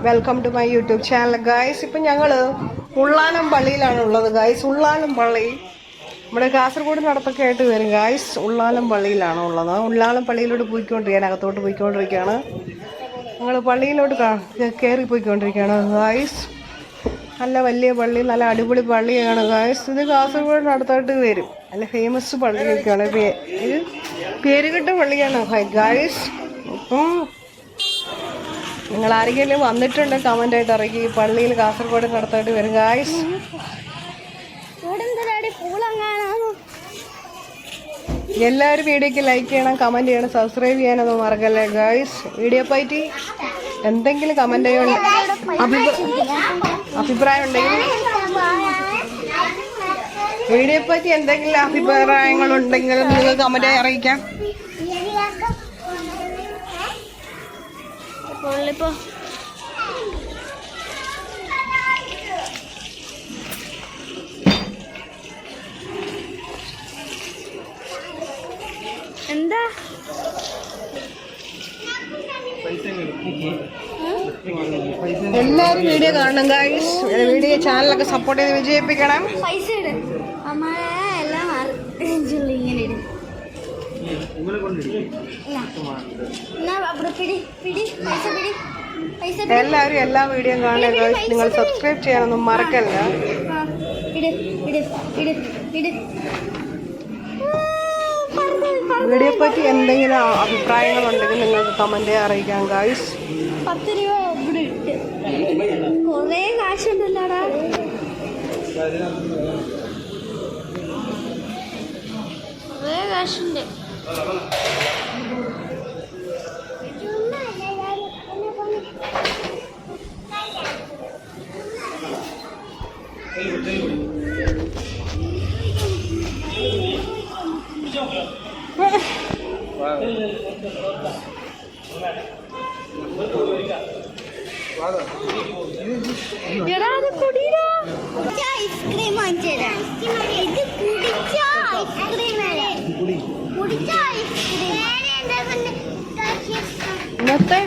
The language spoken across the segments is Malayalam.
Welcome to my YouTube channel guys. ഇപ്പം ഞങ്ങൾ ഉള്ളാലം പള്ളിയിലാണ് ഉള്ളത് ഗായ്സ്. ഉള്ളാലം പള്ളി നമ്മുടെ കാസർഗോഡ് നടത്തൊക്കെ ആയിട്ട് വരും ഗായ്സ്. ഉള്ളാലം പള്ളിയിലാണ് ഉള്ളത്. ഉള്ളാലം പള്ളിയിലോട്ട് പോയിക്കൊണ്ടിരിക്കുകയാണ്, അകത്തോട്ട് പോയിക്കൊണ്ടിരിക്കുകയാണ്. ഞങ്ങൾ പള്ളിയിലോട്ട് കയറി പോയിക്കൊണ്ടിരിക്കുകയാണ് ഗായ്സ്. നല്ല വലിയ പള്ളി, നല്ല അടിപൊളി പള്ളിയാണ് ഗായ്സ്. ഇത് കാസർഗോഡ് നടത്തായിട്ട് വരും, നല്ല ഫേമസ് പള്ളിയൊക്കെയാണ്. ഇത് പേരുകെട്ട പള്ളിയാണ് ഗായ്സ്. ഇപ്പം നിങ്ങൾ ആരെങ്കിലും വന്നിട്ടുണ്ട് കമൻ്റായിട്ട് ഇറക്കി. പള്ളിയിൽ കാസർഗോഡ് നടത്തായിട്ട് വരും ഗായ്സ്. എല്ലാവരും വീഡിയോക്ക് ലൈക്ക് ചെയ്യണം, കമൻറ്റ് ചെയ്യണം, സബ്സ്ക്രൈബ് ചെയ്യാനൊന്നും മറക്കല്ലേ ഗായ്സ്. വീഡിയോ പറ്റി എന്തെങ്കിലും കമൻ്റ് അഭിപ്രായം ഉണ്ടെങ്കിൽ, വീഡിയോ പറ്റി എന്തെങ്കിലും അഭിപ്രായങ്ങളുണ്ടെങ്കിൽ നിങ്ങൾ കമൻ്റായി അറിയിക്കാം. എന്താ എല്ലാവരും വീഡിയോ കാണണം ഗായ്സ്. വീഡിയോ ചാനലൊക്കെ സപ്പോർട്ട് ചെയ്ത് വിജയിപ്പിക്കണം. പൈസ എല്ലാവരും എല്ലാ വീഡിയോയും കാണണം ഗായ്സ്. നിങ്ങൾ സബ്സ്ക്രൈബ് ചെയ്യാനൊന്നും മറക്കല്ല. വീഡിയോ പറ്റി എന്തെങ്കിലും അഭിപ്രായങ്ങളുണ്ടെങ്കിൽ നിങ്ങൾക്ക് കമന്റ് അറിയിക്കാം ഗായ്സ്. 10 രൂപ ഇവിടെ ഇട്ട് കുറേ കാശുണ്ടല്ലോടാ. കുറേ കാശുണ്ട്. ഇന്നത്തെ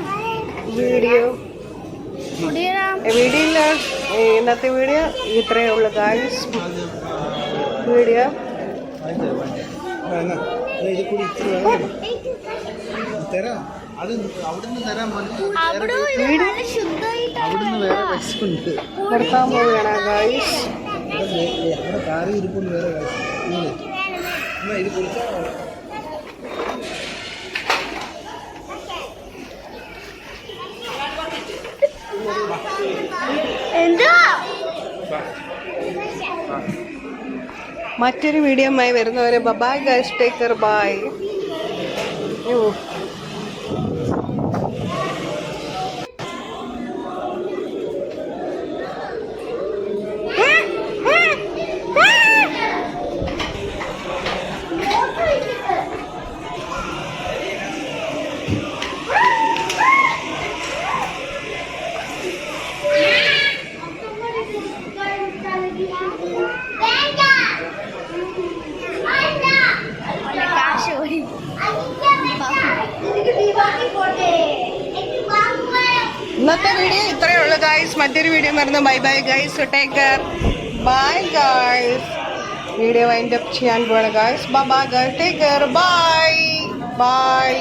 വീഡിയോ ഇത്രയേ ഉള്ളൂ ഗായ്സ്. വീഡിയോ നിർത്താൻ പോവുകയാണ് ഗായ്സ്. മറ്റൊരു വീഡിയോയുമായി വരുന്നവരെ bye guys, take care, bye. ഇന്നത്തെ വീഡിയോ ഇത്രയേ ഉള്ളൂ ഗായ്സ്. മറ്റൊരു വീഡിയോ വരുന്നു. Bye bye guys, take care, bye guys. Video wind up ചെയ്യാൻ പോവാണ് guys. Bye bye guys, take care, bye by.